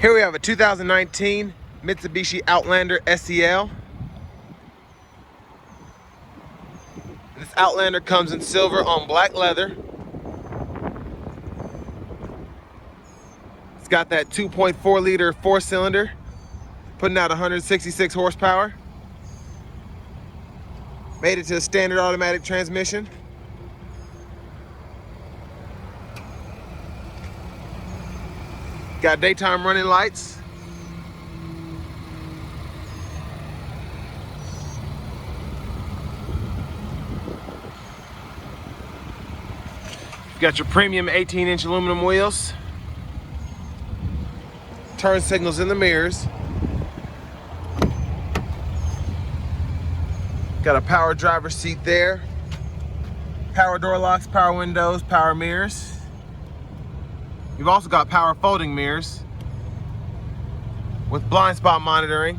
Here we have a 2019 Mitsubishi Outlander SEL. This Outlander comes in silver on black leather. It's got that 2.4 liter 4-cylinder, putting out 166 horsepower. Made it to a standard automatic transmission. Got daytime running lights. Got your premium 18-inch aluminum wheels. Turn signals in the mirrors. Got a power driver's seat there. Power door locks, power windows, power mirrors. You've also got power folding mirrors with blind spot monitoring.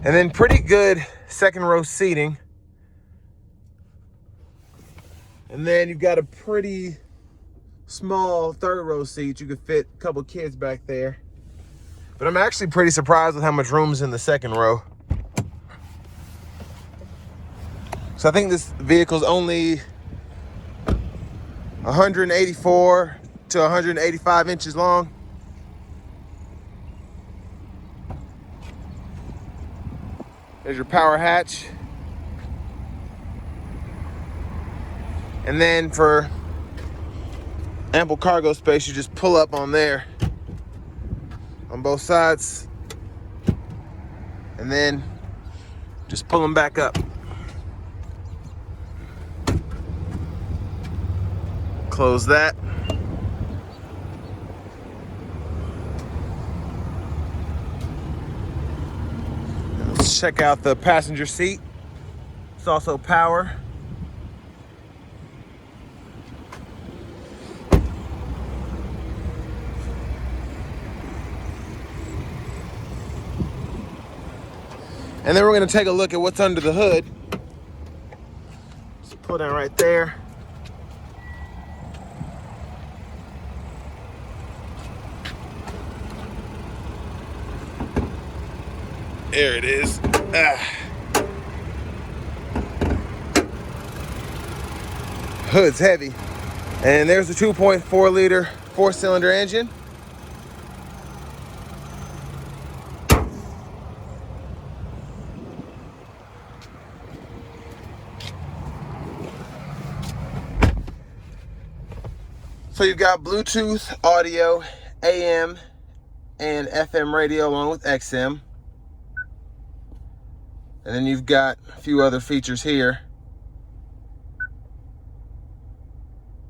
And then pretty good second row seating. And then you've got a pretty small third row seat. You could fit a couple kids back there. But I'm actually pretty surprised with how much room's in the second row. So I think this vehicle's only 184 to 185 inches long. There's your power hatch. And then for ample cargo space, you just pull up on there on both sides. And then just pull them back up. Close that. Let's check out the passenger seat. It's also power. And then we're going to take a look at what's under the hood. Just pull down right there. There it is. Hood's heavy. And there's the 2.4 liter 4-cylinder engine. So you've got Bluetooth audio, AM and FM radio along with XM. And then you've got a few other features here.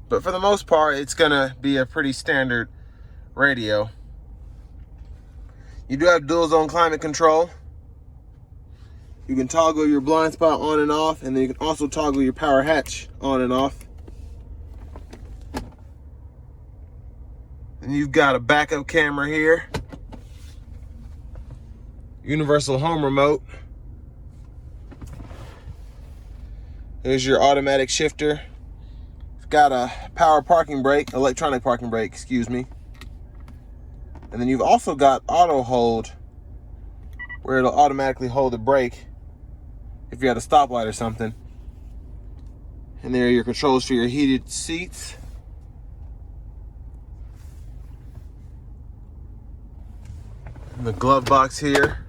But for the most part, it's gonna be a pretty standard radio. You do have dual zone climate control. You can toggle your blind spot on and off, and then you can also toggle your power hatch on and off. And you've got a backup camera here. Universal home remote. Here's your automatic shifter. It's got a power parking brake, electronic parking brake, excuse me. And then you've also got auto hold, where it'll automatically hold the brake if you're at a stoplight or something. And there are your controls for your heated seats. And the glove box here.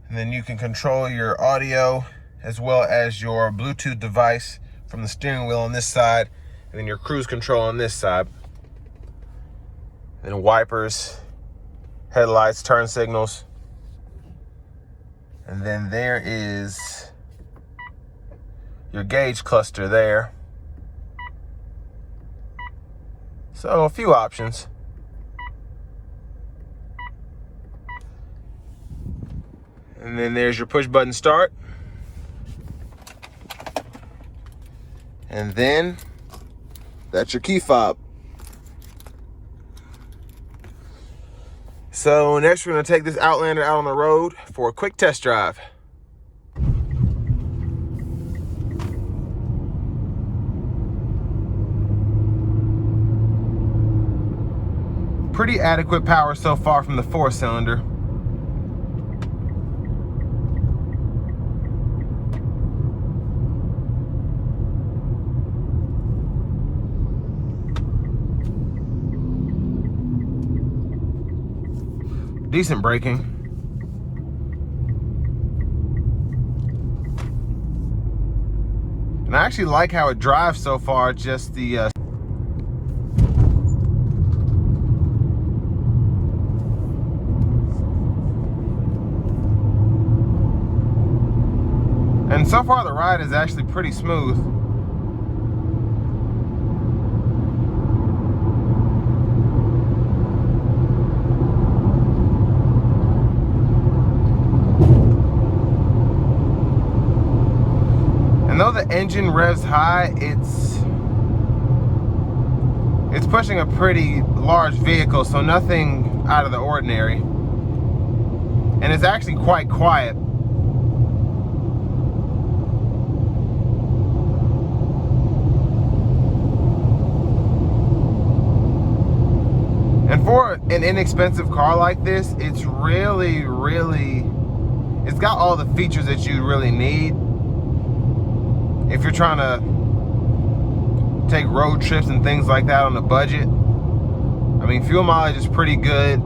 And then you can control your audio as well as your Bluetooth device from the steering wheel on this side, and then your cruise control on this side. And then wipers, headlights, turn signals. And then there is your gauge cluster there. So a few options. And then there's your push button start. And then that's your key fob. So next we're gonna take this Outlander out on the road for a quick test drive. Pretty adequate power so far from the 4-cylinder. Decent braking. And I actually like how it drives so far, just the and so far the ride is actually pretty smooth. And though the engine revs high, it's pushing a pretty large vehicle, so nothing out of the ordinary. And it's actually quite quiet. And for an inexpensive car like this, it's really, it's got all the features that you really need if you're trying to take road trips and things like that on a budget. I mean, fuel mileage is pretty good.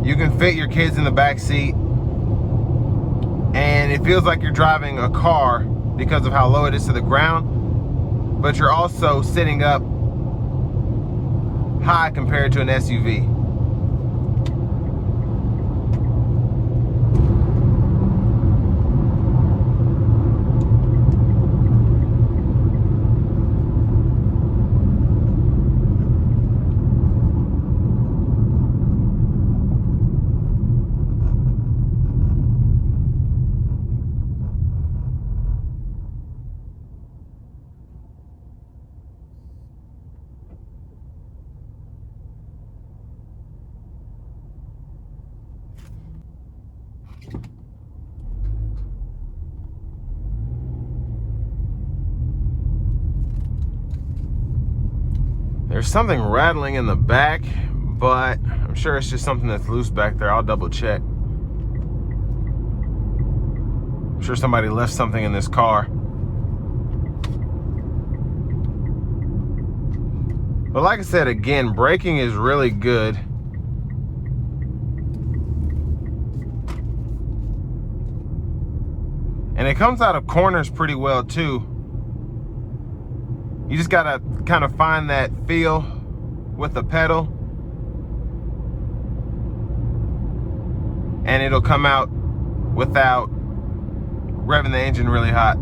You can fit your kids in the back seat, and it feels like you're driving a car because of how low it is to the ground, but you're also sitting up high compared to an SUV. There's something rattling in the back, but I'm sure it's just something that's loose back there. I'll double check. I'm sure somebody left something in this car. But like I said, again, braking is really good. And it comes out of corners pretty well too. You just gotta kind of find that feel with the pedal, and it'll come out without revving the engine really hot.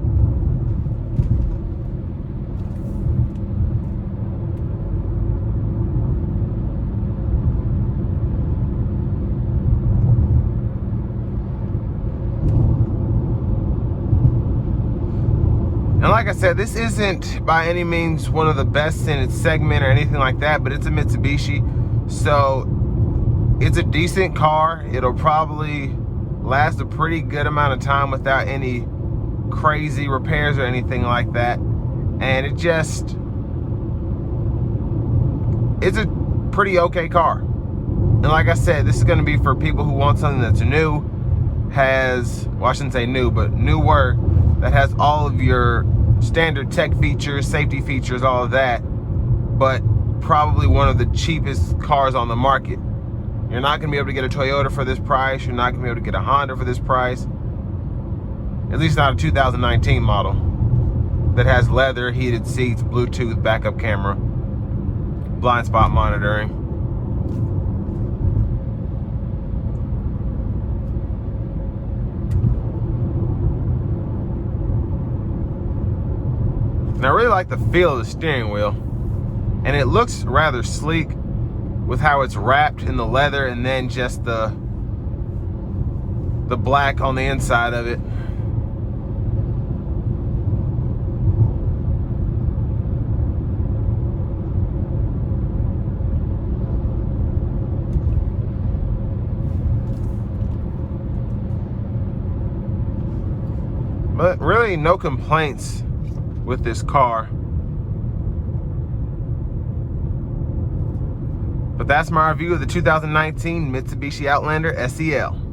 And like I said, this isn't by any means one of the best in its segment or anything like that, but it's a Mitsubishi, so it's a decent car. It'll probably last a pretty good amount of time without any crazy repairs or anything like that. And it's a pretty okay car. And like I said, this is going to be for people who want something that's new, well, I shouldn't say new, but newer, that has all of your standard tech features, safety features, all of that, but probably one of the cheapest cars on the market. You're not going to be able to get a Toyota for this price. You're not going to be able to get a Honda for this price. At least not a 2019 model that has leather, heated seats, Bluetooth, backup camera, blind spot monitoring. And I really like the feel of the steering wheel. And it looks rather sleek with how it's wrapped in the leather and then just the black on the inside of it. But really no complaints with this car. But that's my review of the 2019 Mitsubishi Outlander SEL.